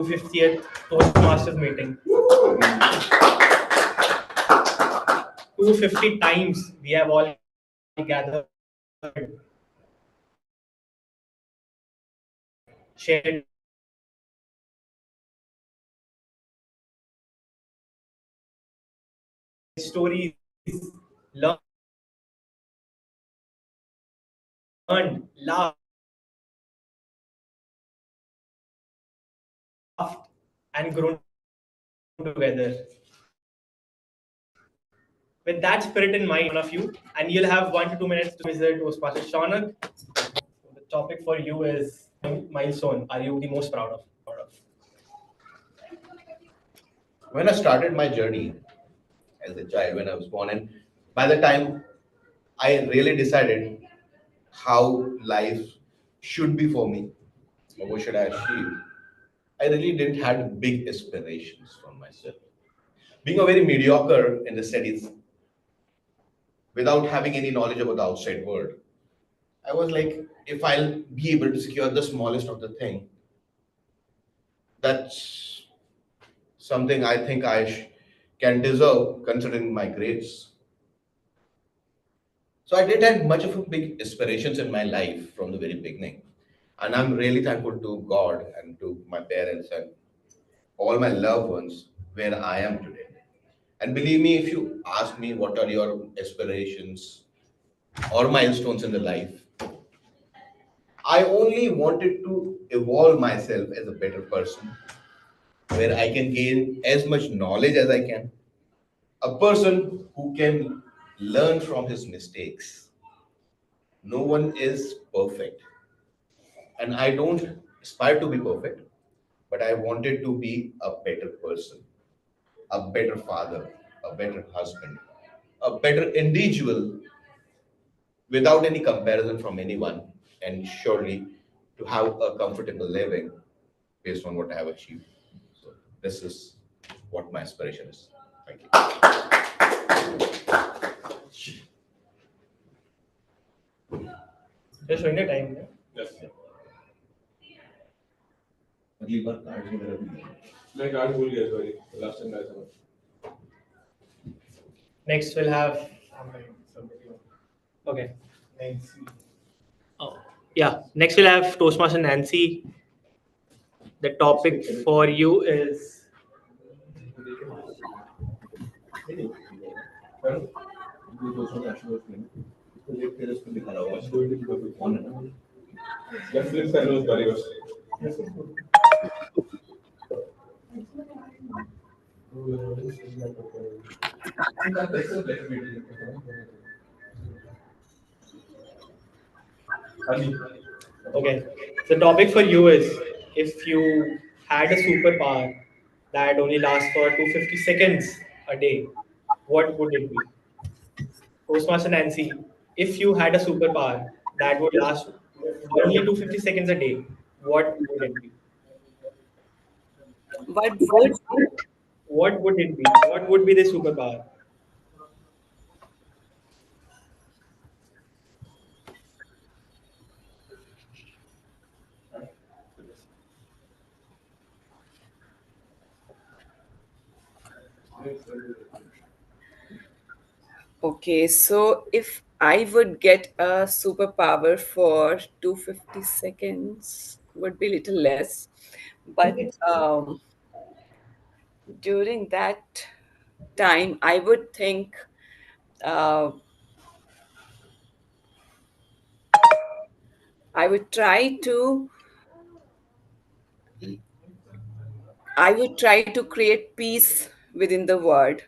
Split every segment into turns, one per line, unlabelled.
250th Toastmasters meeting. 250 times we have all gathered, shared stories, learned, laughed, and grown together. With that spirit in mind, one of you, and you'll have 1 to 2 minutes to visit Toastmasters. Shaunak, the topic for you is milestone. Are you the most proud of?
When I started my journey as a child, when I was born, and by the time I really decided how life should be for me, or what should I achieve, I really didn't have big aspirations from myself. Being a very mediocre in the studies, without having any knowledge about the outside world, I was like, if I'll be able to secure the smallest of the thing, that's something I think can deserve considering my grades. So I didn't have much of a big aspirations in my life from the very beginning. And I'm really thankful to God and to my parents and all my loved ones where I am today. And believe me, if you ask me what are your aspirations or milestones in the life, I only wanted to evolve myself as a better person where I can gain as much knowledge as I can. A person who can learn from his mistakes. No one is perfect. And I don't aspire to be perfect, but I wanted to be a better person, a better father, a better husband, a better individual without any comparison from anyone, and surely to have a comfortable living based on what I have achieved. So this is what my aspiration is. Thank you.
Just showing the time. Yeah?
Yes.
अगली बार card वगैरह भी
मैं card भूल गया sorry last time लाया था
Next, we'll have. Okay. Oh, yeah. Next, we'll have Toastmaster Nancy. The topic for you is
जो दोस्तों का आशीर्वाद लेंगे तो ये तेरे उसको दिखा रहा होगा स्टोरी की कोई फोन है ना
या फ्लिप कर लो उस बारी बस
okay. The topic for you is if you had a superpower that only lasts for 250 seconds a day, what would it be? Toastmaster Nancy, if you had a superpower that would last only 250 seconds a day, what would it be?
What would
What would it be? What would be the superpower?
okay, so if I would get a superpower for 250 seconds, would be little less, but during that time, I would think uh, I would try to I would try to create peace within the world.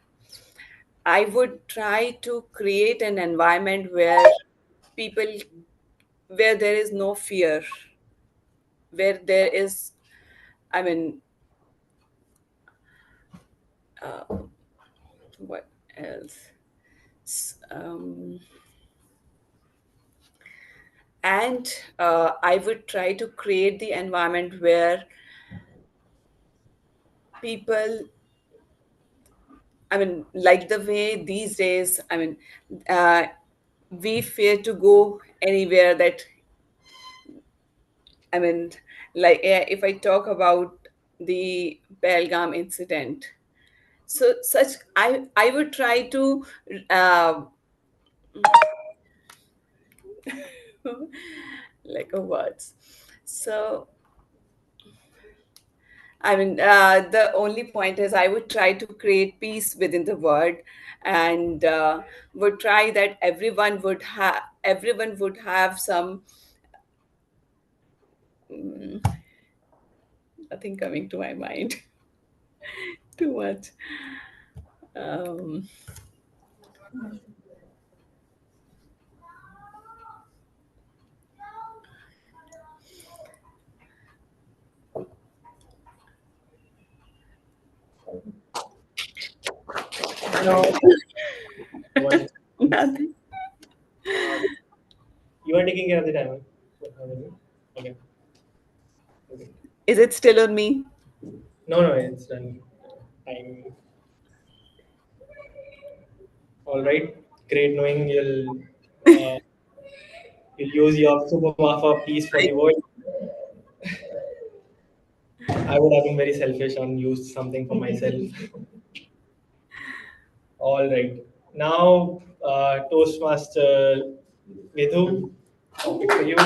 I would try to create an environment where people, where there is no fear, where there is, I mean, what else? And I would try to create the environment where people, I mean, like the way these days, I mean, uh, we fear to go anywhere that, I mean, like if I talk about the Belgaum incident. So such I would try to uh, like a words. So I mean, the only point is I would try to create peace within the world, and would try that everyone would have some nothing coming to my mind too much. Um,
No, no one.
Nothing.
Uh, you are taking care of the timer. Okay. Okay.
Is it still on me?
No, no, it's done. Time. All right. Great knowing you'll use your superpower for peace for the world. I would have been very selfish and used something for myself. All right. Now, Toastmaster Vidhu, topic for you.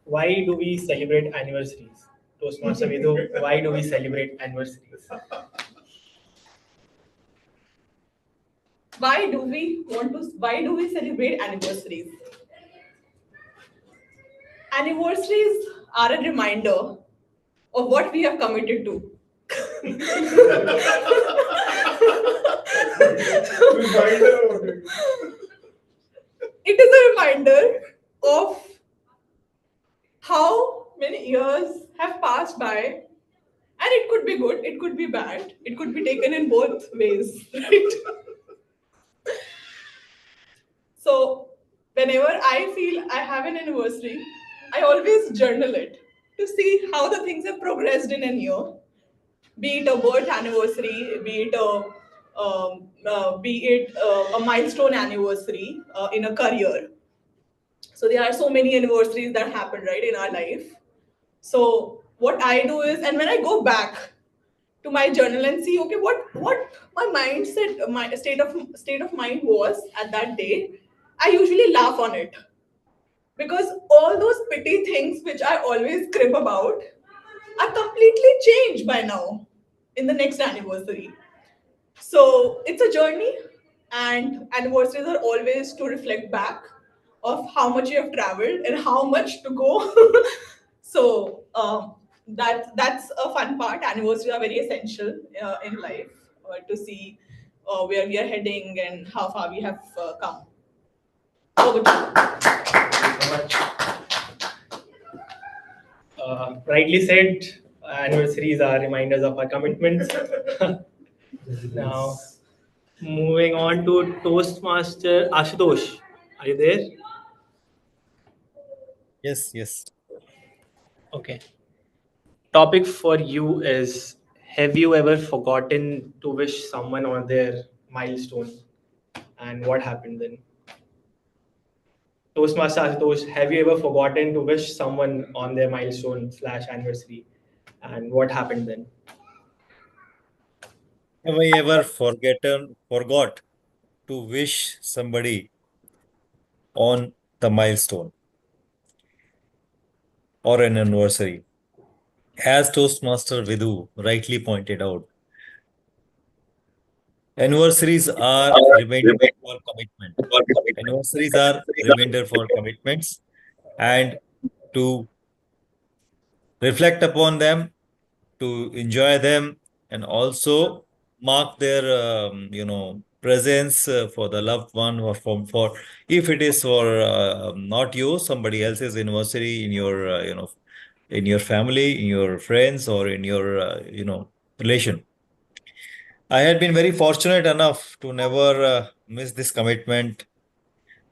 Why do we celebrate anniversaries? Toastmaster Vidhu, why do we celebrate anniversaries?
Why do we celebrate anniversaries? Anniversaries are a reminder of what we have committed to. It is a reminder of how many years have passed by, and it could be good, it could be bad, it could be taken in both ways, right? So whenever I feel I have an anniversary, I always journal it to see how the things have progressed in a year, be it a birth anniversary, be it a milestone anniversary in a career. So there are so many anniversaries that happen right in our life. So what I do is, and when I go back to my journal and see, okay, what my mindset, my state of mind was at that day, I usually laugh on it because all those petty things which I always crib about are completely changed by now in the next anniversary. So it's a journey, and anniversaries are always to reflect back of how much you have traveled and how much to go. So that's a fun part. Anniversaries are very essential in life to see where we are heading and how far we have come. Over to you.
Thank you so much. Rightly said, anniversaries are reminders of our commitments. Now, moving on to Toastmaster Ashutosh. Are you there?
Yes, yes.
Okay. Topic for you is, have you ever forgotten to wish someone on their milestone? And what happened then? Toastmaster Ashutosh, have you ever forgotten to wish someone on their milestone slash anniversary? And what happened then?
Have I ever forgot to wish somebody on the milestone or an anniversary? As Toastmaster Vidhu rightly pointed out, anniversaries are reminder for commitment. Anniversaries are reminder for commitments and to reflect upon them, to enjoy them, and also mark their presence for the loved one, or for if it is for not you, somebody else's anniversary in your in your family, in your friends, or in your relation. I had been very fortunate enough to never miss this commitment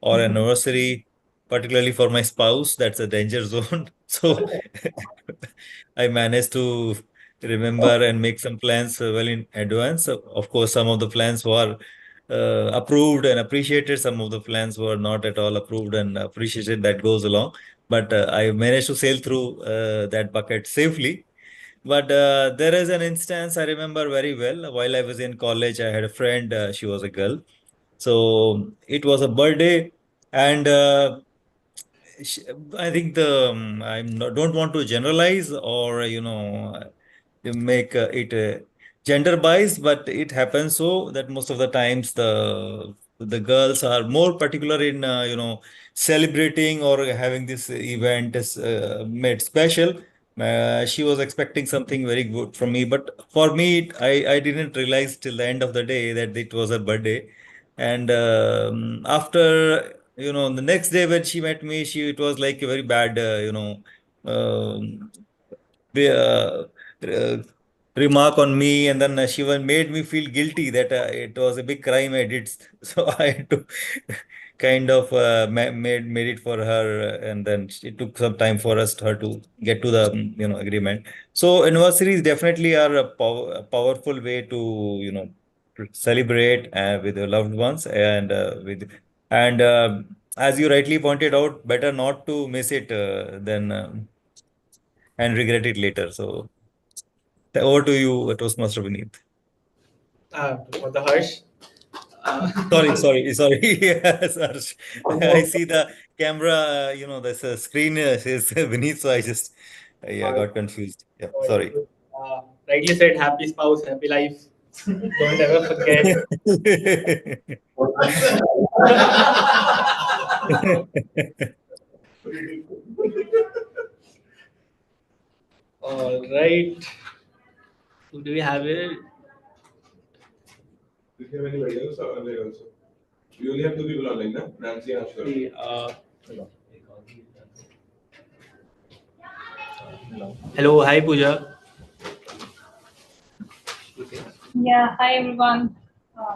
or anniversary, particularly for my spouse. That's a danger zone. So I managed to remember and make some plans well in advance. Of course, some of the plans were approved and appreciated. Some of the plans were not at all approved and appreciated. That goes along. but I managed to sail through that bucket safely. But there is an instance I remember very well. While I was in college, I had a friend. She was a girl. So it was a birthday, and sh- I think don't want to generalize or make it gender biased, but it happens so that most of the times the girls are more particular in celebrating or having this event is made special. She was expecting something very good from me, but for me, I didn't realize till the end of the day that it was her birthday. And after, the next day when she met me, it was like a very bad, um, uh, uh, remark on me, and then she made me feel guilty that it was a big crime I did. So I had to kind of made it for her, and then it took some time for her to get to the agreement. So anniversaries definitely are a powerful way to to celebrate with your loved ones, and as you rightly pointed out, better not to miss it than and regret it later. So over to you, Toastmaster Vineet.
For the Harsh.
Sorry. Yes, Harsh. I see the camera, this screen says Vineet, so I just, yeah,
Uh,
got confused. Yeah,
so
sorry.
you, rightly said, happy spouse, happy life. Don't ever forget. All right. Who do we have here?
Do you have anybody else or online also? We only have two people online, na? Nancy and Ashwar.
Hello, hi Pooja.
Yeah, hi everyone.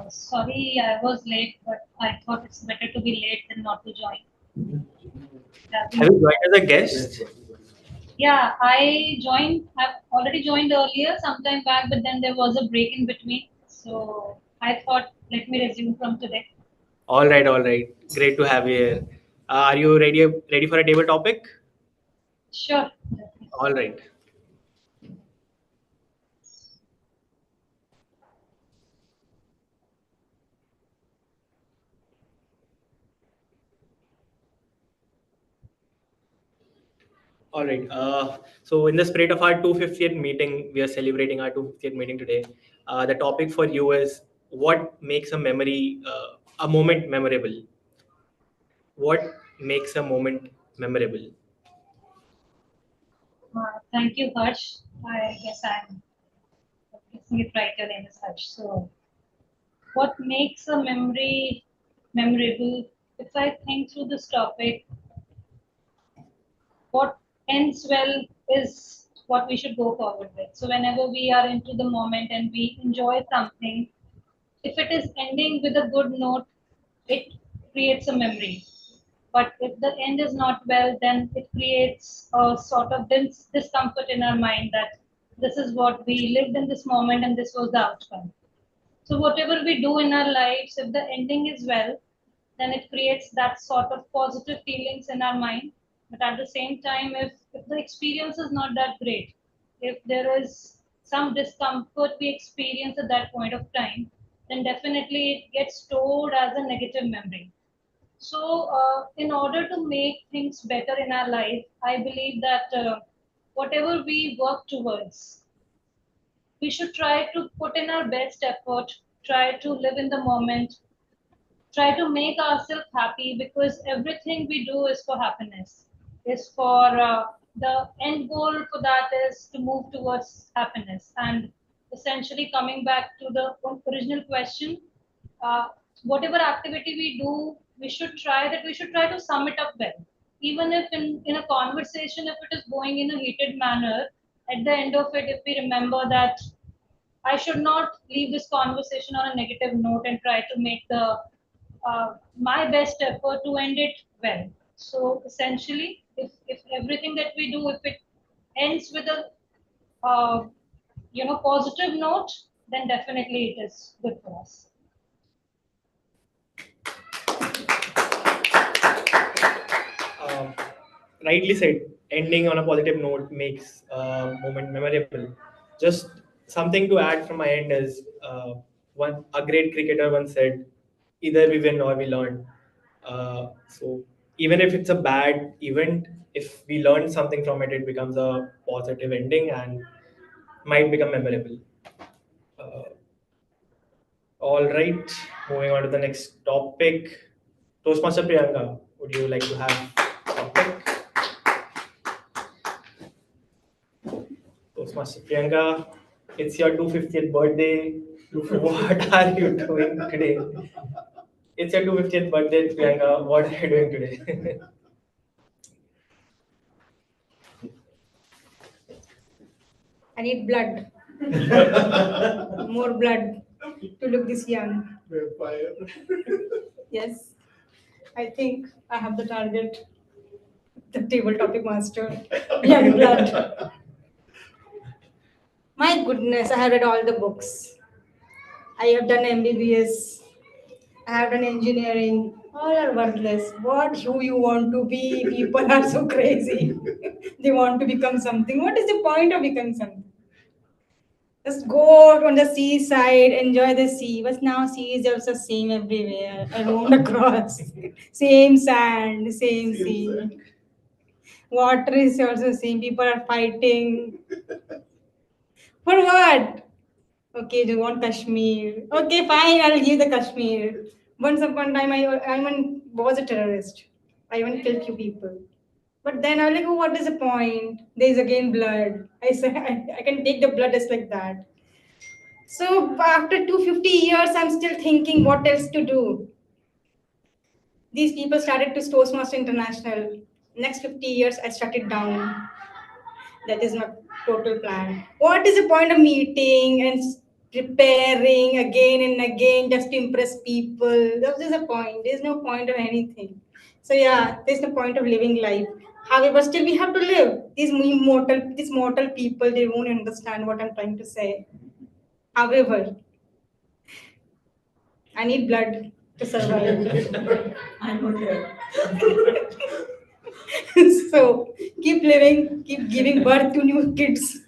Sorry I was late, but I thought it's better to be late than not to join.
Have you joined as a guest?
Yeah, I've already joined earlier, sometime back, but then there was a break in between. So I thought, let me resume from today.
All right, all right. Great to have you here. Are you ready for a table topic?
Sure.
All right. All right. So, in the spirit of our 250th meeting, we are celebrating our 250th meeting today. The topic for you is what makes a moment memorable? What makes a moment memorable?
Thank you, Harsh. I guess I'm guessing it right. Your name is Harsh. So, what makes a memory memorable? If I think through this topic, what ends well is what we should go forward with. So whenever we are into the moment and we enjoy something, if it is ending with a good note, it creates a memory. But if the end is not well, then it creates a sort of discomfort in our mind that this is what we lived in this moment and this was the outcome. So whatever we do in our lives, if the ending is well, then it creates that sort of positive feelings in our mind. But at the same time, if the experience is not that great, if there is some discomfort we experience at that point of time, then definitely it gets stored as a negative memory. So, in order to make things better in our life, I believe that whatever we work towards, we should try to put in our best effort, try to live in the moment, try to make ourselves happy because everything we do is for happiness, is for the end goal for that is to move towards happiness. And essentially, coming back to the original question, uh, whatever activity we do, we should try to sum it up well. Even if in a conversation, if it is going in a heated manner, at the end of it, if we remember that I should not leave this conversation on a negative note and try to make the my best effort to end it well. So essentially, if everything that we do, if it ends with a uh, positive note, then definitely it is good for us.
Um, rightly said, ending on a positive note makes moment memorable. Just something to add from my end is one a great cricketer once said, "Either we win or we learn." So even if it's a bad event, if we learn something from it, it becomes a positive ending and might become memorable. Uh, all right, moving on to the next topic. Toastmaster Priyanka, would you like to have topic? Toastmaster Priyanka, it's your 250th birthday. What are you doing today? It's your 250th birthday, Priyanka. What are you doing today?
I need blood. More blood to look this young.
Vampire.
Yes, I think I have the target. The table topic master. Young blood. My goodness, I have read all the books. I have done MBBS. I have done engineering. All are worthless. What who you want to be? People are so crazy. They want to become something. What is the point of becoming something? Just go on the seaside, enjoy the sea. But now sea is also same everywhere. I roamed across. Same sand, same sea. Water is also same. People are fighting. For what? Okay, do you want Kashmir? Okay, fine, I'll give the Kashmir. Once upon a time, I even was a terrorist. I even killed few people. But then I was like, oh, what is the point? There is again blood. I said, I can take the blood just like that. So after 250 years, I'm still thinking what else to do. These people started to Toastmaster International. Next 50 years, I shut it down. That is not total plan. What is the point of meeting and preparing again and again just to impress people? That is the point. There's no point of anything. So yeah, there's no point of living life. However, still we have to live. These mortal people, they won't understand what I'm trying to say. However, I need blood to survive. I'm not here. So keep living, keep giving birth to new kids.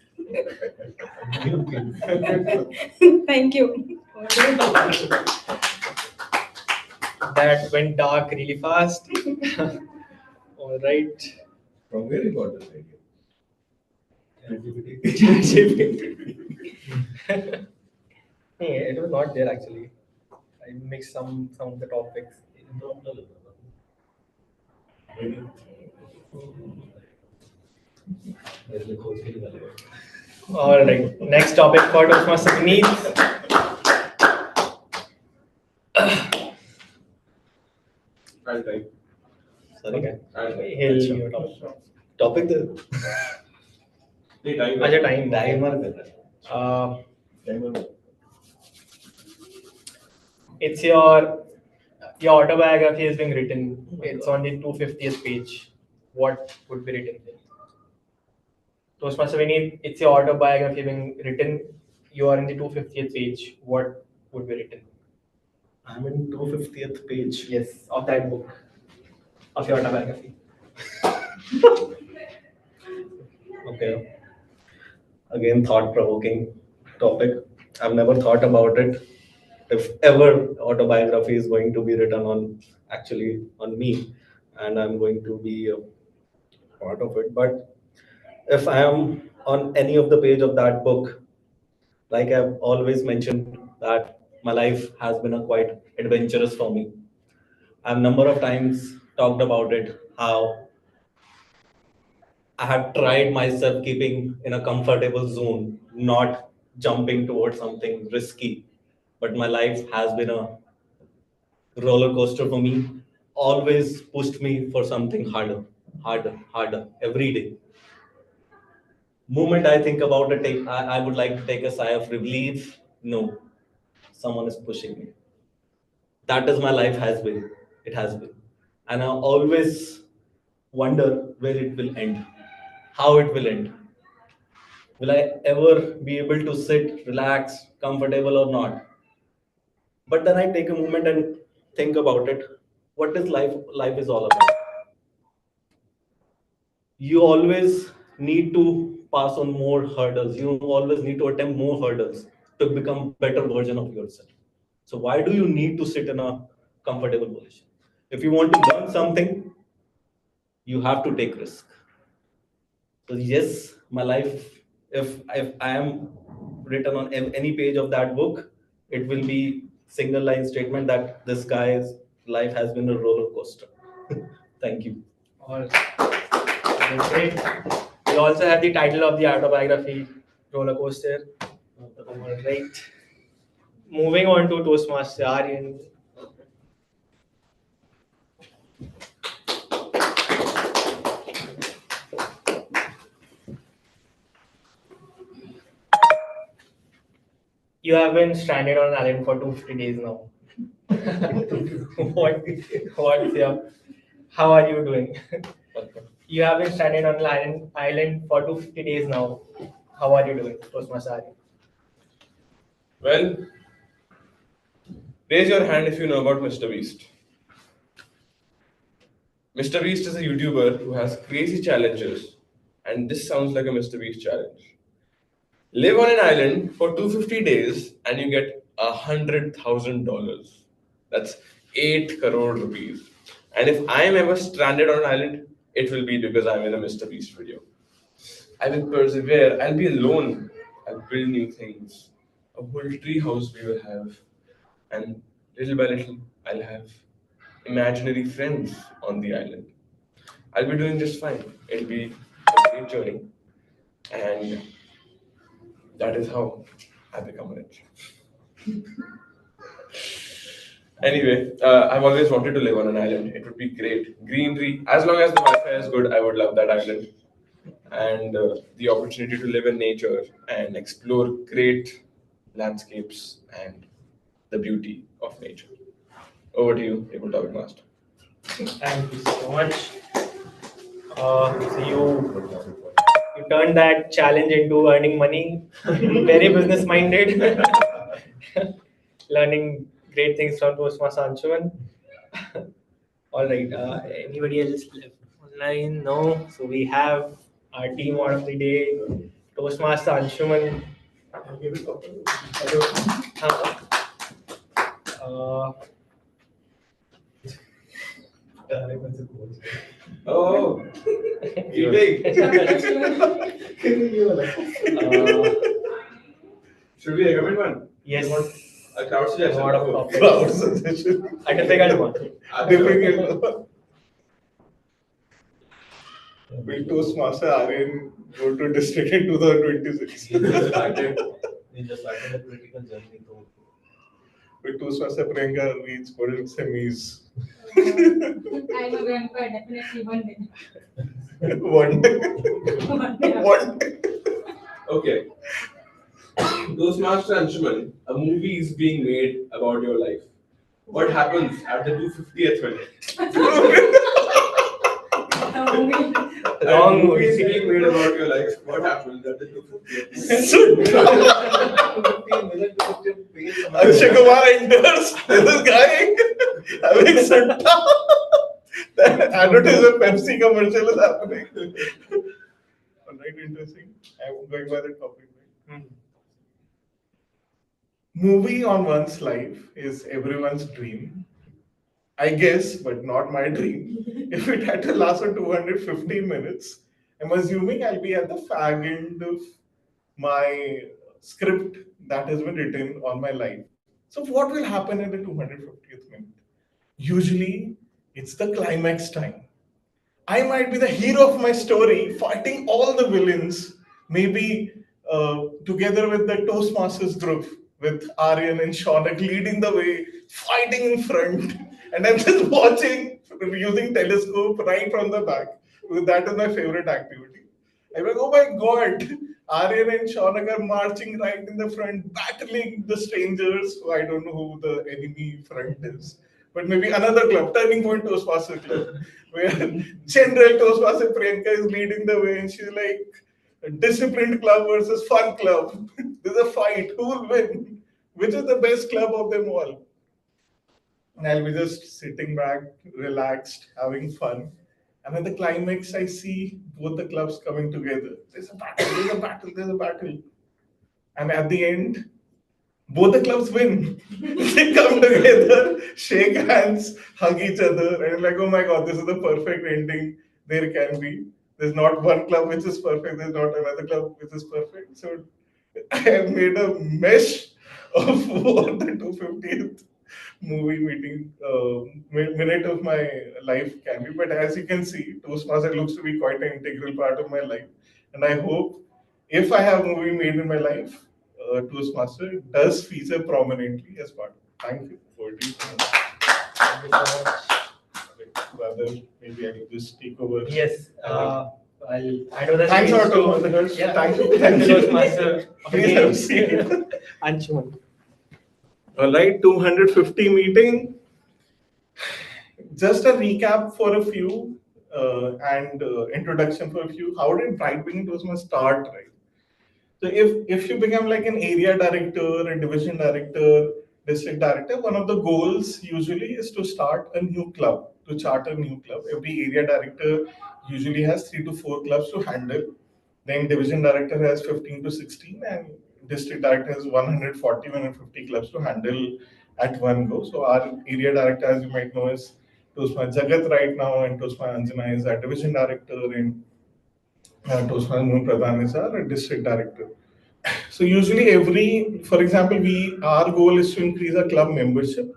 Thank you.
That went dark really fast. All right.
From where you got this idea?
Hey, it was not there actually. I mixed some of the topics. All right. Next topic for Toastmaster Vineet.
I'll try.
Okay.
I'll try.
He'll your topic.
Topic तो
नहीं, time
अच्छा
कर.
time
timer कर रहा है
it's your autobiography is being written. It's on the 250th page. What would be written there? Toastmaster Vineet, it's your autobiography being written. You are in the 250th page. What would be written?
I'm in 250th page.
Yes, of that book, of your autobiography.
Okay. Again, thought-provoking topic. I've never thought about it. If ever autobiography is going to be written on me, and I'm going to be a part of it. But if I am on any of the page of that book, like I've always mentioned, that my life has been a quite adventurous for me. I've number of times talked about it, how I have tried myself keeping in a comfortable zone, not jumping towards something risky. But my life has been a roller coaster for me, always pushed me for something harder, harder, harder every day. Moment I think about it, I would like to take a sigh of relief. No, someone is pushing me. That is my life has been. It has been. And I always wonder where it will end, how it will end. Will I ever be able to sit, relax, comfortable or not? But then I take a moment and think about it. What is life? Life is all about.
you always need to pass on more hurdles. You always need to attempt more hurdles to become better version of yourself. So why do you need to sit in a comfortable position? If you want to learn something, you have to take risk. So yes, my life, if I am written on any page of that book, it will be single line statement that this guy's life has been a roller coaster. Thank you. All right. Great. We also have the title of the autobiography, Roller Coaster. All right. Moving on to Toastmaster Aryan. You have been stranded on an island for 250 days now. what? What? Yeah. How are you doing? You have been stranded on an island for 250 days now. How are you doing, Toastmaster Aryan?
Well, raise your hand if you know about Mr. Beast. Mr. Beast is a YouTuber who has crazy challenges, and this sounds like a Mr. Beast challenge. Live on an island for 250 days and you get $100,000. That's 8 crore rupees. And if I am ever stranded on an island, it will be because I'm in a Mr. Beast video. I will persevere. I'll be alone. I'll build new things. A whole tree house we will have. And little by little, I'll have imaginary friends on the island. I'll be doing just fine. It'll be a great journey. And that is how I become rich. Anyway, I've always wanted to live on an island. It would be great. Greenery, as long as the Wi-Fi is good, I would love that island. And the opportunity to live in nature and explore great landscapes and the beauty of nature. Over to you, Able Topic Master.
Thank you so much. So you turned that challenge into earning money. Very business minded. Learning great things from Toastmaster Anshuman. All right. Anybody else left online? No. So we have our team out of the day. Toastmaster Anshuman. Uh,
Oh, eating. Should we recommend one?
yes.
A crowd
A
suggestion.
lot of topics.
Crowd suggestion.
A difficult one.
Difficult. Will Toastmaster Aryan go to district in 2026?
We just started the political journey. So
Will Toastmaster Priyanka reach golden semis?
I'm a vampire, definitely one day.
One day.
One day.
One day.
Okay. Toastmaster Anshuman, a movie is being made about your life. What happens at the 250th minute?
Wrong
movie
movie.
is being made about your life. What happens at the 250th minute?
Akshay Kumar enters. There's this guy having sutta. That advertisement Pepsi commercial is happening. Alright, interesting. I'm going by the topic. Right? Movie on one's life is everyone's dream. I guess, but not my dream. If it had to last for 250 minutes, I'm assuming I'll be at the fag end of my script that has been written on my life. So, what will happen at the 250th minute? Usually, it's the climax time. I might be the hero of my story, fighting all the villains, maybe together with the Toastmasters group, with Aryan and Shaunak leading the way, fighting in front, and I'm just watching using telescope right from the back. Because that is my favorite activity. I'm like, oh my god, Aryan and Shaunak are marching right in the front, battling the strangers, who I don't know who the enemy front is. But maybe another club, Turning Point Toastmaster Club, where General Toastmaster Priyanka is leading the way and she's like, disciplined club versus fun club. There's a fight. Who will win? Which is the best club of them all? And I'll be just sitting back, relaxed, having fun. And at the climax, I see both the clubs coming together. There's a battle, there's a battle, there's a battle. And at the end, both the clubs win. They come together, shake hands, hug each other, and like, oh my god, this is the perfect ending there can be. There's not one club which is perfect, there's not another club which is perfect. So I have made a mesh of what the 250th movie meeting minute of my life can be. But as you can see, Toastmaster looks to be quite an integral part of my life. And I hope if I have a movie made in my life, Toastmaster does feature prominently as part. Thank you. For it.
Thank you so much.
Rather, maybe I will just take over.
Yes. I'll hand over the
Thanks a
space
lot to the host.
Yeah.
Thank you.
Thank you,
Thank you.
Toastmaster.
Please have a seat.
Anshuman.
All right, 250 meeting. Just a recap for a few and introduction for a few. How did Bright Beginning Toastmasters start, right? So if you become like an area director, a division director, district director, one of the goals usually is to start a new club, to charter a new club. Every area director usually has 3 to 4 clubs to handle. Then division director has 15 to 16, and district director has 140, 150 clubs to handle at one go. So our area director, as you might know, is Tosma Jagat right now, and Tosma Anjana is our division director, and Tosma Moon Pradhan is our district director. So usually for example, our goal is to increase our club membership.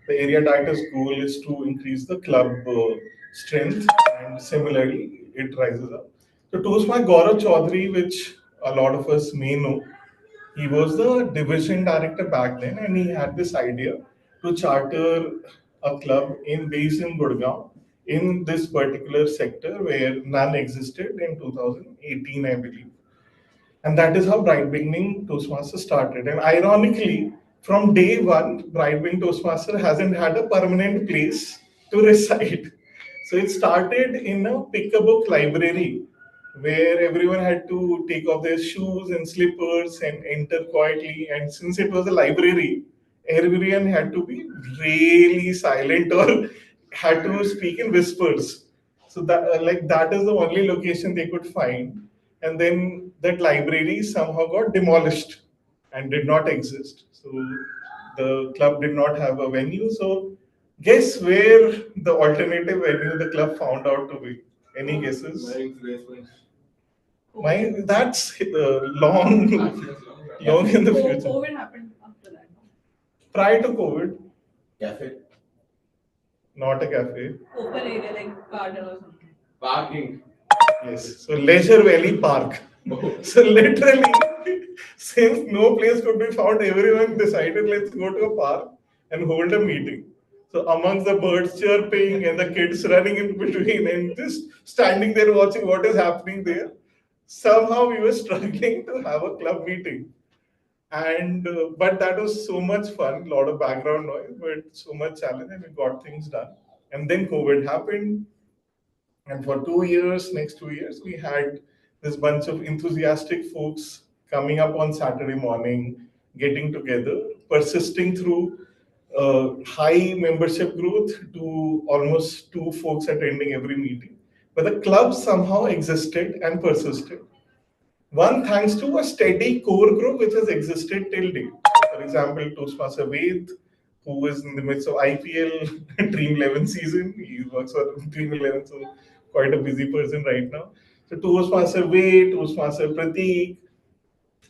The area director's goal is to increase the club strength, and similarly, it rises up. So Toastmaster Gaurav Chaudhary, which a lot of us may know, he was the division director back then, and he had this idea to charter a club based in Gurgaon in this particular sector where none existed in 2018, I believe. And that is how Bright Beginning Toastmaster started. And ironically, from day one, Bright Beginning Toastmaster hasn't had a permanent place to reside. So it started in a pick a book library where everyone had to take off their shoes and slippers and enter quietly. And since it was a library, everyone had to be really silent or had to speak in whispers. So that is the only location they could find. And then that library somehow got demolished and did not exist. So the club did not have a venue. So guess where the alternative venue the club found out to be? Any guesses? That's long in the future.
COVID happened after that.
Prior to COVID,
Cafe.
not a cafe.
Open area like garden or something.
Parking.
Yes, so Leisure Valley Park. So literally, since no place could be found, everyone decided let's go to a park and hold a meeting. So amongst the birds chirping and the kids running in between and just standing there watching what is happening there, somehow we were struggling to have a club meeting. And but that was so much fun, a lot of background noise, but so much challenge, and we got things done. And then COVID happened, and for 2 years, next 2 years, we had this bunch of enthusiastic folks coming up on Saturday morning, getting together, persisting through high membership growth to almost 2 folks attending every meeting. But the club somehow existed and persisted. One, thanks to a steady core group which has existed till date. For example, Toastmaster Ved, who is in the midst of IPL Dream 11 season. He works for Dream 11, so quite a busy person right now. So Toastmaster Ved, Toastmaster Prateek,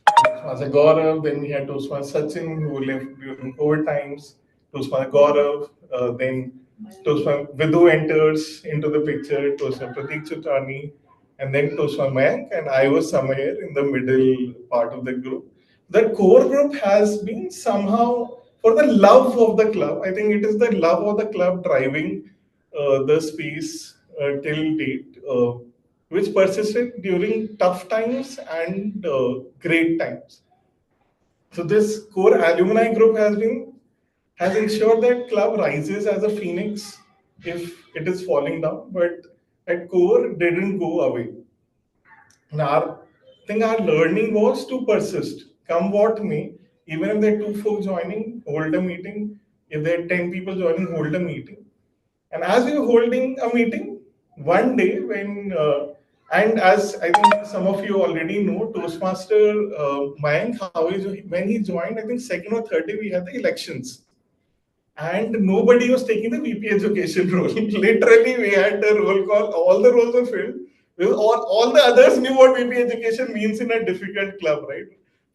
Toastmaster Gaurav, then we had Toastmaster Sachin, who left during COVID times, Toastmaster Gaurav, then Toastmaster Vidhu enters into the picture, Toastmaster Prateek Chutani, and then Toastmaster Mayank, and I was somewhere in the middle part of the group. The core group has been somehow for the love of the club. I think it is the love of the club driving the space till date. Which persisted during tough times and great times. So this core alumni group has ensured that club rises as a phoenix if it is falling down, but at core didn't go away. And I think our learning was to persist, come what may. Even if there are 2 folks joining, hold a meeting. If there are 10 people joining, hold a meeting. And as we were holding a meeting, one day when and as I think some of you already know, Toastmaster Mayank, when he joined, I think second or third day we had the elections, and nobody was taking the VP education role. Literally, we had the roll call, all the roles were filled. All the others knew what VP education means in a difficult club, right?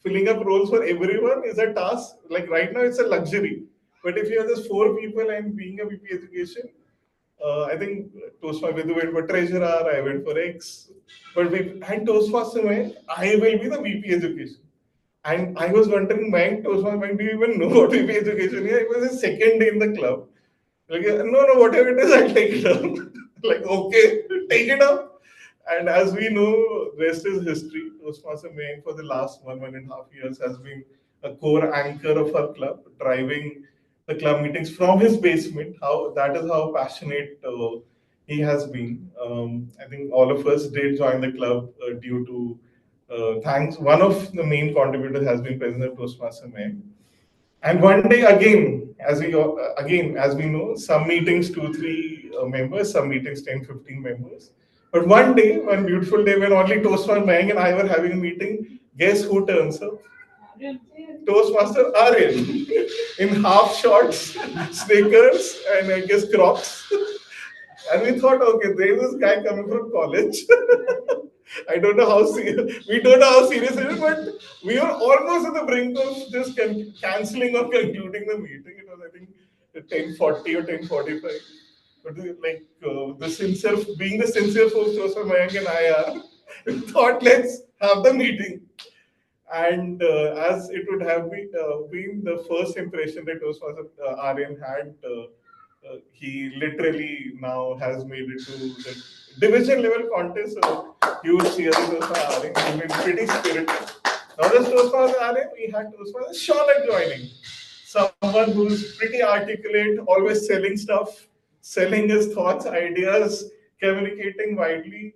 Filling up roles for everyone is a task. Like right now, it's a luxury. But if you have just four people and being a VP education, I think Toastmaster went for treasurer, I went for X. But we had Toastmaster, I will be the VP education. And I was wondering, Mike Toastmaster, Mike, do you even know what VP education is? It was his second day in the club. Like, no, no, whatever it is, I'll take it up. Like, okay, take it up. And as we know, rest is history. Toastmaster Main for the last 1.5 years has been a core anchor of our club, driving the club meetings from his basement. How that is how passionate he has been. I think all of us did join the club due to thanks. One of the main contributors has been President Toastmaster Main. And one day again, as we know, some meetings 2, 3 members, some meetings 10, 15 members. But one day, one beautiful day when only Toastmaster Mang and I were having a meeting, guess who turns up? Toastmaster Aryan in half shorts, sneakers, and I guess Crocs. And we thought, okay, there is this guy coming from college. I don't know how serious, we don't know how serious it is, but we were almost at the brink of just canceling or concluding the meeting. It was, I think, 10:40 or 10:45. But being the sincere folks, Joseph Mayank and I are, we thought, let's have the meeting. And as it would have been the first impression that Toastmaster Aryan had, he literally now has made it to the division level contest. So huge cheers to Toastmaster Aryan. He's been pretty spirited. Not just Toastmaster Aryan, we had Toastmaster Shaunak joining. Someone who's pretty articulate, always selling stuff, selling his thoughts, ideas, communicating widely.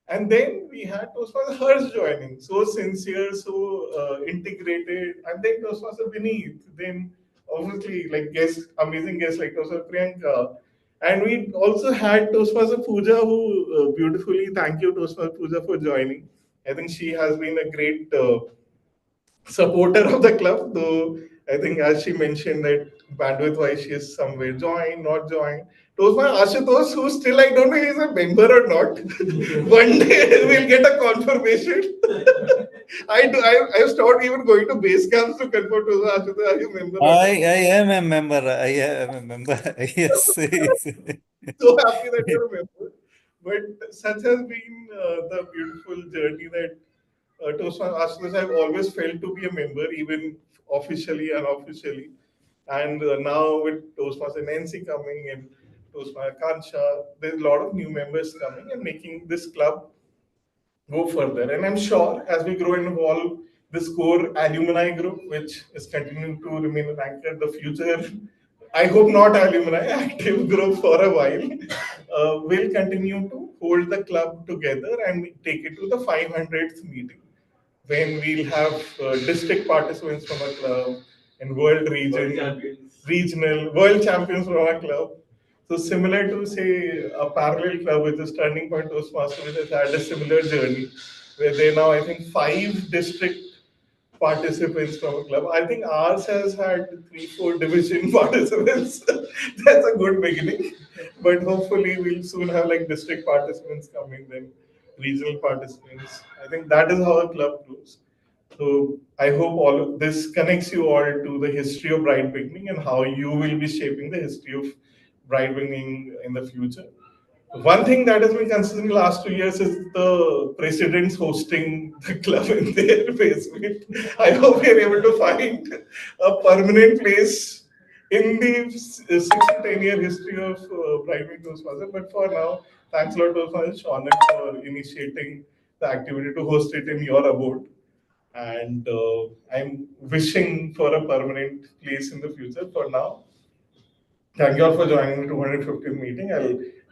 And then we had Toastmaster Hers joining, so sincere, so integrated. And then Toastmaster Vineet, then obviously like guests, amazing guests like Toastmaster Priyanka. And we also had Toastmaster Pooja, who beautifully, thank you Toastmaster Pooja for joining. I think she has been a great supporter of the club, though I think as she mentioned that bandwidth wise she is somewhere joined, not joined. Those my Ashutosh, who still I don't know he's a member or not. One day we'll get a confirmation. I've stopped even going to base camps to confirm to Ashutosh, are you a member or not?
I am a member. I am a member. Yes. Yes.
So happy that you're a member. But such has been the beautiful journey that Toastmasters I've always felt to be a member, even officially, unofficially. And now with Toastmaster Nancy coming and Toastmaster Kansha, there's a lot of new members coming and making this club go further. And I'm sure as we grow and evolve, this core alumni group, which is continuing to remain an anchor, the future, I hope not alumni, active group for a while, will continue to hold the club together and take it to the 500th meeting when we'll have district participants from a club and regional world champions from a club. So similar to say a parallel club which is Turning Point Toastmaster, which has had a similar journey, where they now I think 5 district participants from a club. I think ours has had 3, 4 division participants. That's a good beginning. But hopefully we'll soon have like district participants coming, then regional participants. I think that is how a club grows. So I hope all of this connects you all to the history of bride beginning and how you will be shaping the history of bride beginning in the future. One thing that has been consistent in the last 2 years is the presidents hosting the club in their basement. I hope we are able to find a permanent place in the 6 to 10 year history of Private Toastmasters. But for now, thanks a lot to Shaunak for initiating the activity to host it in your abode. And I'm wishing for a permanent place in the future. For now, thank you all for joining the 250th meeting.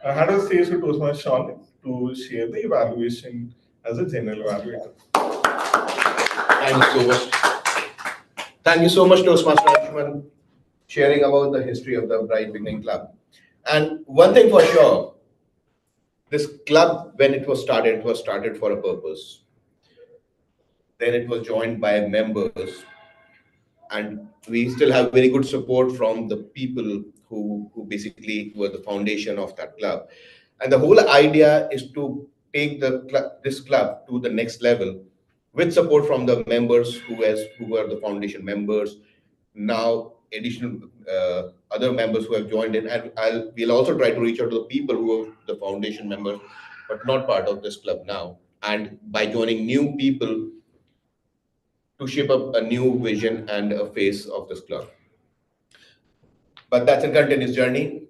I'll hand over the stage to Toastmaster Sean to share the evaluation as a general evaluator.
Thank you so much. Thank you so much, Toastmaster Ashman, sharing about the history of the Bright Beginning Club. And one thing for sure, This club, when it was started for a purpose. Then it was joined by members, and we still have very good support from the people who basically were the foundation of that club. And the whole idea is to take this club to the next level with support from the members who were the foundation members. Now additional other members who have joined in, and we'll also try to reach out to the people who are the foundation members but not part of this club now, and by joining new people to shape up a new vision and a face of this club. But that's a continuous journey.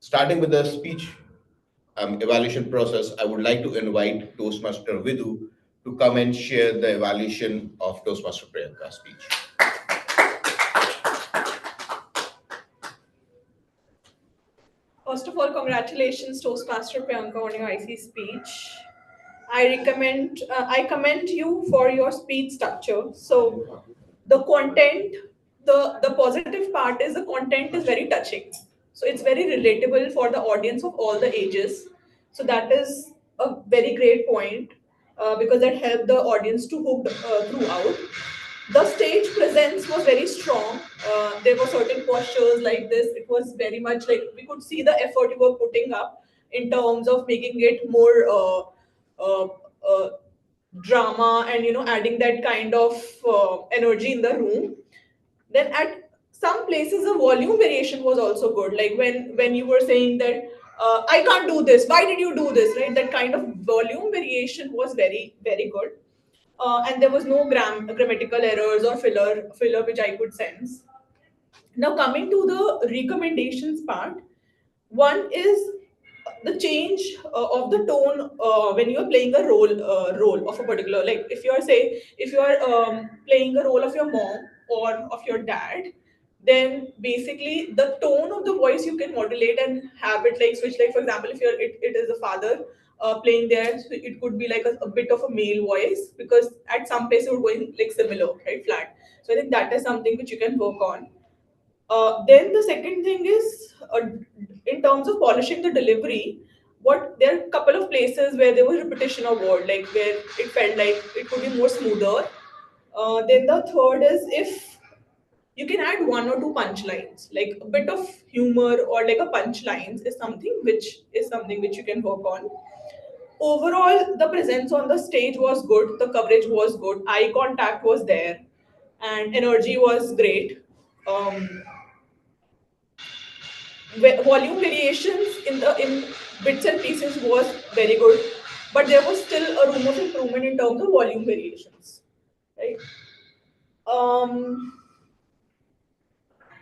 Starting with the speech evaluation process, I would like to invite Toastmaster Vidhu to come and share the evaluation of Toastmaster Priyanka's speech.
First of all, congratulations, Toastmaster Priyanka, on your IC speech. I commend you for your speech structure. So the content, the positive part is the content is very touching. So it's very relatable for the audience of all the ages. So that is a very great point, because that helped the audience to hook throughout. The stage presence was very strong. There were certain postures like this. It was very much like we could see the effort you were putting up in terms of making it more uh, uh, drama, and adding that kind of energy in the room. Then at some places the volume variation was also good, like when you were saying that I can't do this, why did you do this, right? That kind of volume variation was very very good. And there was no grammatical errors or filler which I could sense. Now coming to the recommendations part, one is the change of the tone when you are playing a role of a particular, like if you are playing a role of your mom or of your dad, then basically the tone of the voice you can modulate and have it like switch. Like for example, if it is a father playing there, so it could be like a bit of a male voice, because at some place it would going like similar, right, flat. So I think that is something which you can work on. Then the second thing is, in terms of polishing the delivery, what there are a couple of places where there was repetition of word, like where it felt like it could be more smoother. Then the third is, if you can add one or two punchlines, like a bit of humor or like a punchlines is something which you can work on. Overall, the presence on the stage was good, the coverage was good, eye contact was there, and energy was great. Um, Volume variations in bits and pieces was very good, but there was still a room of improvement in terms of volume variations, right? um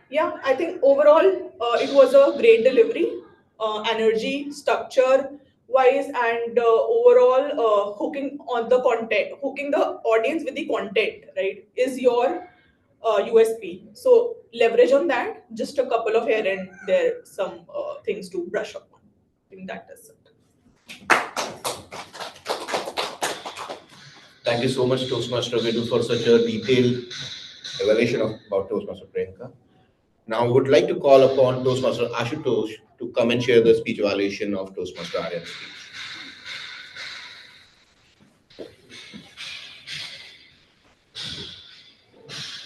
yeah, I think overall it was a great delivery, energy, structure wise, and overall hooking on the content, hooking the audience with the content, right, is your USP. So leverage on that. Just a couple of here and there, some things to brush up on. I think that is it.
Thank you so much, Toastmaster Vidhu, for such a detailed evaluation about Toastmaster Priyanka. Now, I would like to call upon Toastmaster Ashutosh to come and share the speech evaluation of Toastmaster Aryan's speech.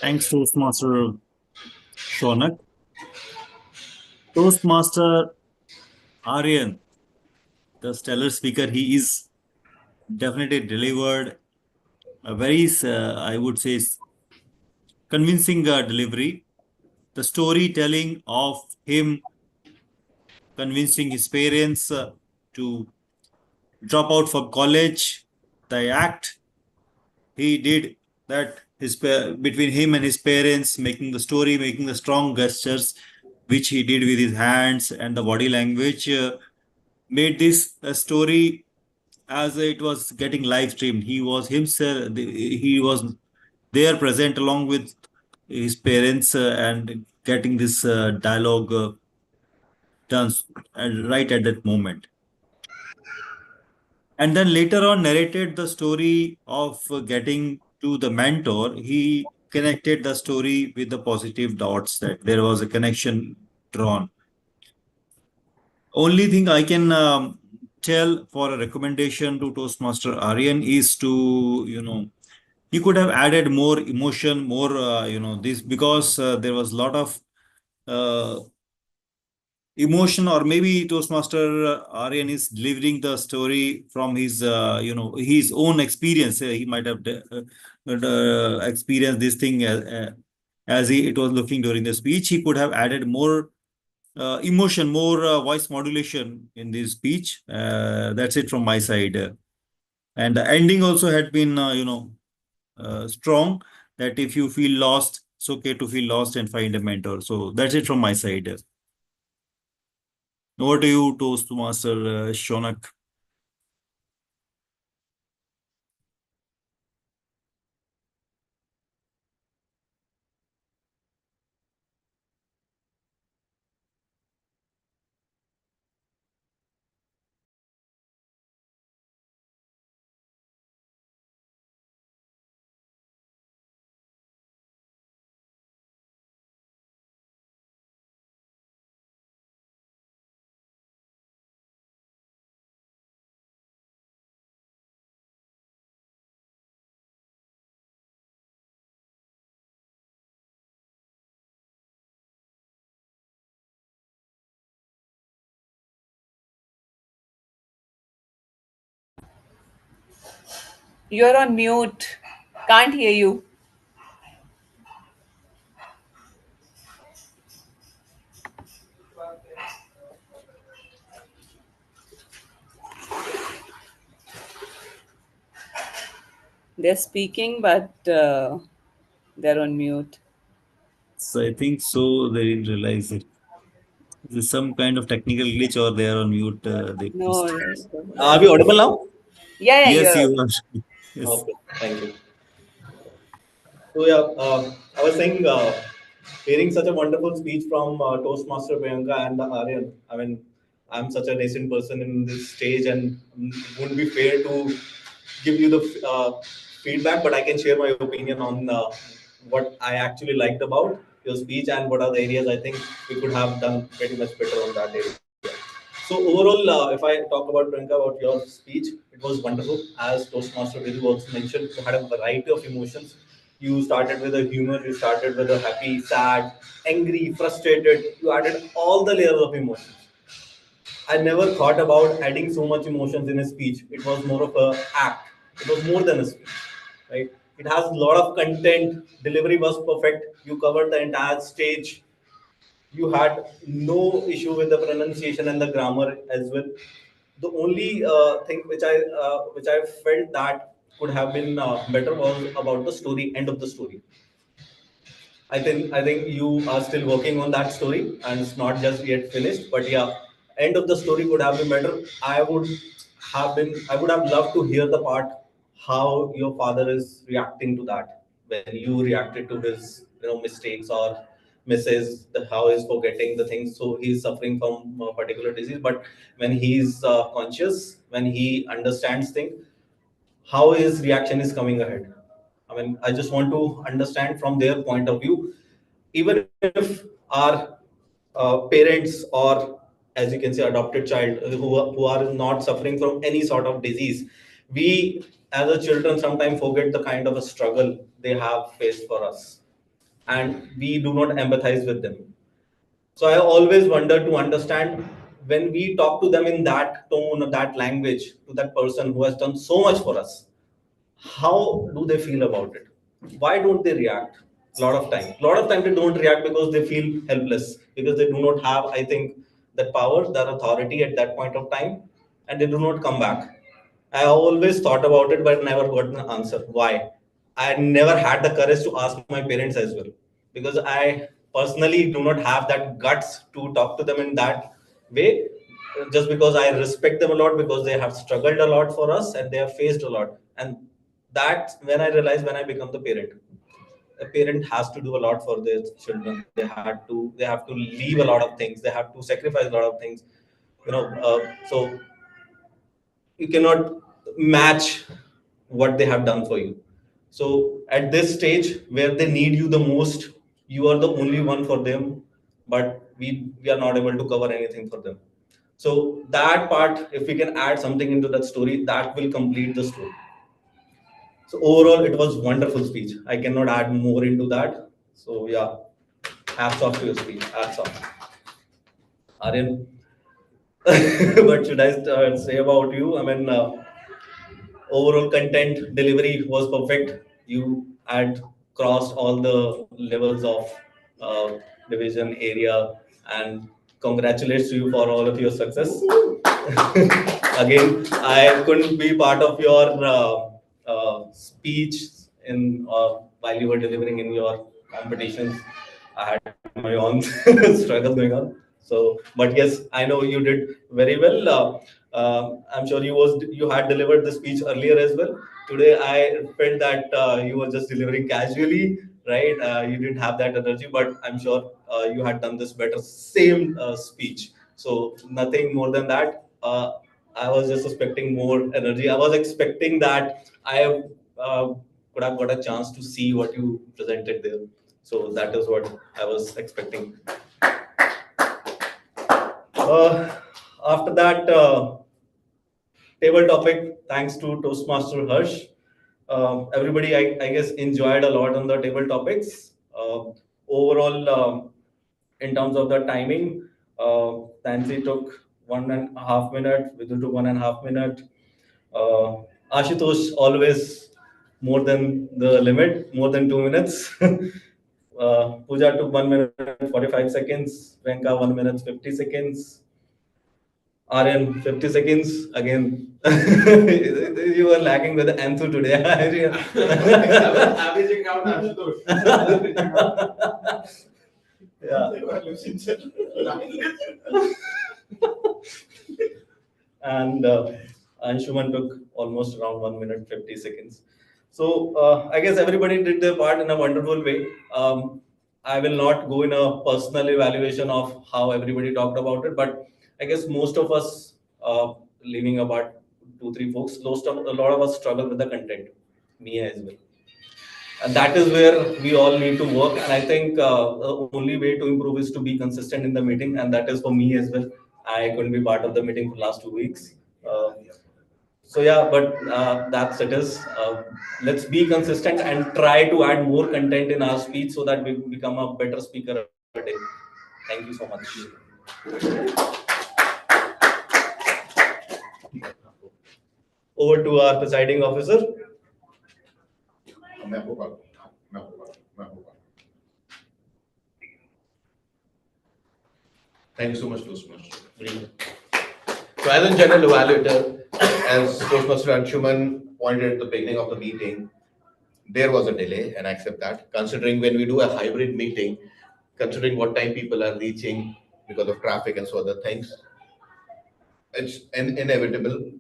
Thanks, Toastmaster Shonak. Toastmaster Aryan, the stellar speaker, he is definitely delivered a very, I would say, convincing delivery. The storytelling of him convincing his parents to drop out from college, the act he did that between him and his parents, making the story, making the strong gestures, which he did with his hands and the body language, made this a story as it was getting live streamed. He was himself, he was there present along with his parents and getting this dialogue done right at that moment. And then later on narrated the story of getting to the mentor. He connected the story with the positive dots, that there was a connection drawn. Only thing I can tell for a recommendation to Toastmaster Aryan is to, he could have added more emotion, more, this, because there was a lot of uh, emotion, or maybe Toastmaster Aryan is delivering the story from his, his own experience. He might have experienced this thing as it was looking during the speech. He could have added more emotion, more voice modulation in this speech. That's it from my side. And the ending also had been, strong. That if you feel lost, it's okay to feel lost and find a mentor. So that's it from my side. Over to you, Toastmaster Shonak.
You're on mute. Can't hear you. They're speaking, but they're on mute.
So I think so. They didn't realize it. There's some kind of technical glitch, or they are on mute. They
No,
missed.
no,
Are we audible now?
yeah,
Yes,
you're.
you are. Yes.
Okay, thank you. So yeah, I was saying, hearing such a wonderful speech from Toastmaster Priyanka and Aryan. I mean, I'm such a decent person in this stage, and wouldn't be fair to give you the feedback, but I can share my opinion on what I actually liked about your speech and what are the areas I think we could have done pretty much better on that area. So overall, if I talk about Priyanka about your speech, it was wonderful. As Toastmaster Vidhu also mentioned, you had a variety of emotions. You started with a humor, you started with a happy, sad, angry, frustrated. You added all the layers of emotions. I never thought about adding so much emotions in a speech. It was more of a act. It was more than a speech, right? It has a lot of content. Delivery was perfect. You covered the entire stage. You had no issue with the pronunciation and the grammar as well. The only thing which I felt that could have been better was about the story, end of the story. I think you are still working on that story and it's not just yet finished. But yeah, end of the story could have been better. I would have loved to hear the part how your father is reacting to that when you reacted to his mistakes or misses the how he's forgetting the things. So he's suffering from a particular disease, but when he's conscious, when he understands things, how his reaction is coming ahead. I mean, I just want to understand from their point of view. Even if our parents, or as you can say adopted child, who are not suffering from any sort of disease, we as a children sometimes forget the kind of a struggle they have faced for us, and we do not empathize with them. So I always wonder to understand, when we talk to them in that tone or that language, to that person who has done so much for us, how do they feel about it? Why don't they react? A lot of time they don't react because they feel helpless, because they do not have, I think, that power, that authority at that point of time, and they do not come back. I always thought about it but never got an answer why. I never had the courage to ask my parents as well, because I personally do not have that guts to talk to them in that way, just because I respect them a lot, because they have struggled a lot for us and they have faced a lot. And that, when I realized, when I become the parent, a parent has to do a lot for their children. They have to leave a lot of things, they have to sacrifice a lot of things, so you cannot match what they have done for you. So at this stage where they need you the most, you are the only one for them, but we are not able to cover anything for them. So that part, if we can add something into that story, that will complete the story. So overall, it was wonderful speech. I cannot add more into that. So yeah, hats off to your speech. Hats off. Aryan, what should I say about you? I mean, overall content delivery was perfect. You had crossed all the levels of uh, division area, and congratulations to you for all of your success. Again, I couldn't be part of your speech in while you were delivering in your competitions. I had my own struggles going on. So, but yes, I know you did very well. I'm sure you had delivered the speech earlier as well. Today, I felt that you were just delivering casually, right? You didn't have that energy, but I'm sure you had done this better. Same speech. So nothing more than that. I was just expecting more energy. I was expecting that I could have got a chance to see what you presented there. So that is what I was expecting. Uh, After that table topic, thanks to Toastmaster Harsh. Everybody, I guess, enjoyed a lot on the table topics. Overall, in terms of the timing, Nancy took 1.5 minutes, Vidu took 1.5 minutes. Uh, Ashutosh always more than the limit, more than 2 minutes. Pooja took 1 minute 45 seconds, Venka 1 minute 50 seconds, Aryan 50 seconds again. You were lagging with the answer today.
Averaging out Ashutosh.
Yeah. And Anshuman took almost around 1 minute 50 seconds. So I guess everybody did their part in a wonderful way. I will not go in a personal evaluation of how everybody talked about it, but I guess most of us, leaving apart two, three folks, a lot of us struggle with the content, me as well. And that is where we all need to work. And I think the only way to improve is to be consistent in the meeting, and that is for me as well. I couldn't be part of the meeting for last 2 weeks. So yeah, but that's it is. Let's be consistent and try to add more content in our speech so that we become a better speaker a day. Thank you so much. Over to our presiding officer.
Thank you so much, Toastmaster. So, as a general evaluator, as Toastmaster Anshuman pointed at the beginning of the meeting, there was a delay, and I accept that. Considering when we do a hybrid meeting, considering what time people are reaching because of traffic and so other things, it's inevitable.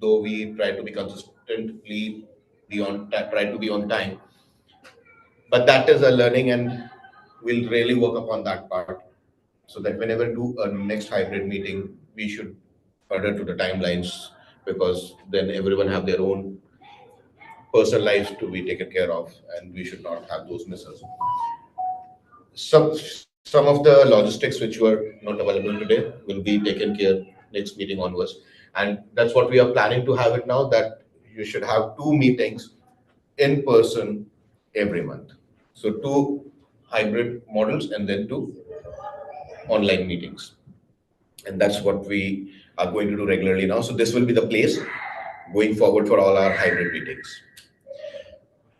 Though we try to be consistently try to be on time, but that is a learning, and we'll really work upon that part so that whenever we do a next hybrid meeting, we should adhere to the timelines because then everyone have their own personal lives to be taken care of, and we should not have those misses. Some of the logistics which were not available today will be taken care next meeting onwards, and that's what we are planning to have it now. That you should have two meetings in person every month. So two hybrid models and then two online meetings, and that's what we are going to do regularly now. So this will be the place going forward for all our hybrid meetings.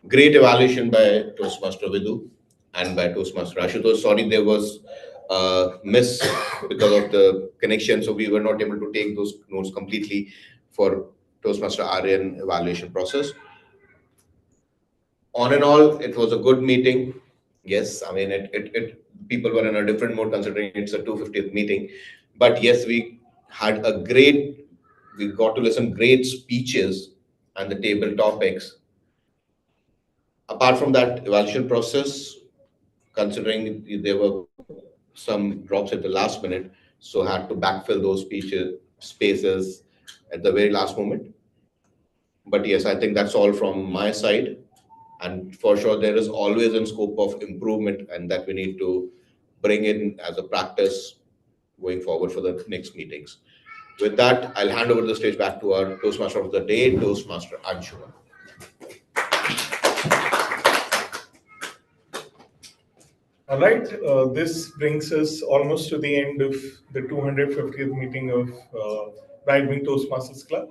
Great evaluation by Toastmaster Vidu and by Toastmaster Ashutosh. Sorry, there was a miss because of the connection, so we were not able to take those notes completely for Toastmaster Aryan evaluation process. On and all, it was a good meeting. Yes, I mean, it people were in a different mode considering it's a 250th meeting. But yes, we got to listen great speeches and the table topics. Apart from that evaluation process, considering there were some drops at the last minute, so had to backfill those spaces at the very last moment. But yes, I think that's all from my side. And for sure, there is always a scope of improvement, and that we need to bring in as a practice going forward for the next meetings. With that, I'll hand over the stage back to our Toastmaster of the day, Toastmaster Anshul.
All right, this brings us almost to the end of the 250th meeting of Right Wing Toastmasters Club.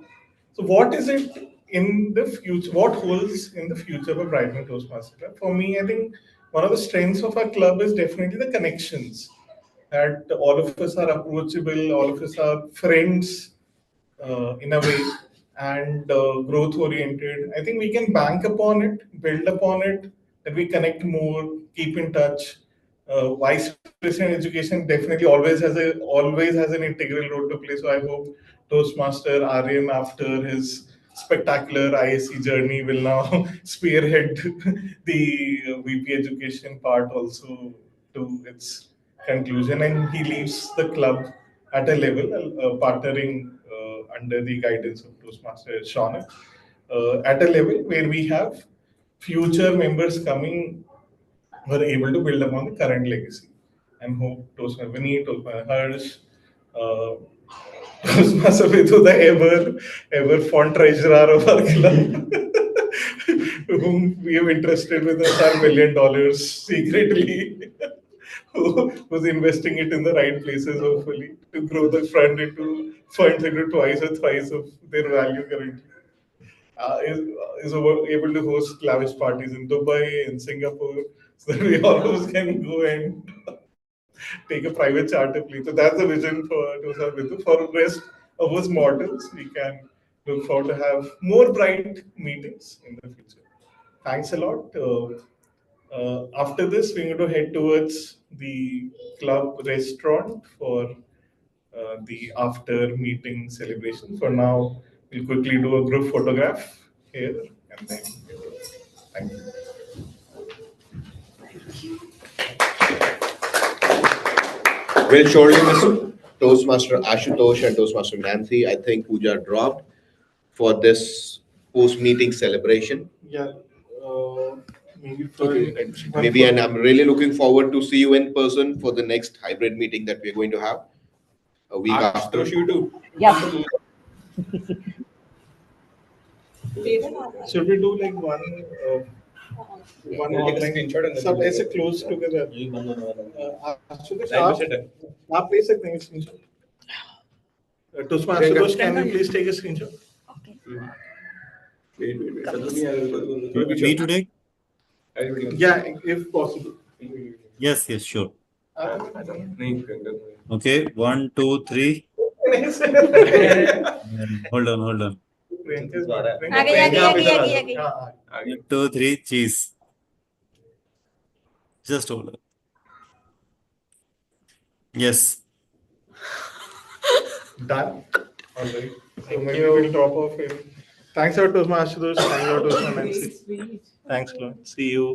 So, what is it in the future? What holds in the future of Right Wing Toastmasters Club? For me, I think one of the strengths of our club is definitely the connections. That all of us are approachable, all of us are friends in a way, and growth oriented. I think we can bank upon it, build upon it, that we connect more, keep in touch. Vice President Education definitely always has an integral role to play. So I hope Toastmaster Aryan, after his spectacular ISC journey, will now spearhead the VP Education part also to its conclusion, and he leaves the club at a level, partnering under the guidance of Toastmaster Shaunak, at a level where we have future members coming who are able to build upon the current legacy. And hope Toastmaster Vinny, Toastmaster Harsh, uh, Toastmaster Vidhu, the ever fond treasurer of our club, whom we have entrusted with us our $1 million secretly, who's investing it in the right places, hopefully, to grow the funds into twice or thrice of their value currently. Is able to host lavish parties in Dubai and Singapore, so that we all of us can go and take a private charter fleet. So that's the vision for Tosa Vidhu. For the rest of us mortals, we can look forward to have more bright meetings in the future. Thanks a lot. After this, we're going to head towards the club restaurant for the after meeting celebration. For now, we'll quickly do a group photograph here and then. Thank you.
We'll shortly miss Toastmaster Ashutosh and Toastmaster Nancy. I think Pooja dropped for this post-meeting celebration.
Yeah, maybe
Maybe, and I'm really looking forward to see you in person for the next hybrid meeting that we're going to have a week after.
Ashutosh, you too.
Yeah.
Should we do like one
We'll take a
online
screenshot and then
सब
we'll-
ऐसे close together? Ashutosh,
Line में set है.
आप ले सकते हैं screenshot. Toastmaster Ashutosh, can you please take a screenshot?
Wait. Suddenly I will
Me today?
Yeah, if possible.
Yes, sure.
नहीं
Okay, 1, 2, 3. Hold on.
आगे.
1, 2, 3, cheese. Just hold on. Yes.
Done. All right. So maybe we'll drop off here. Thanks a lot, Toastmaster Ashutosh. Thanks a lot, Toastmaster Nancy. Thanks a lot. See you.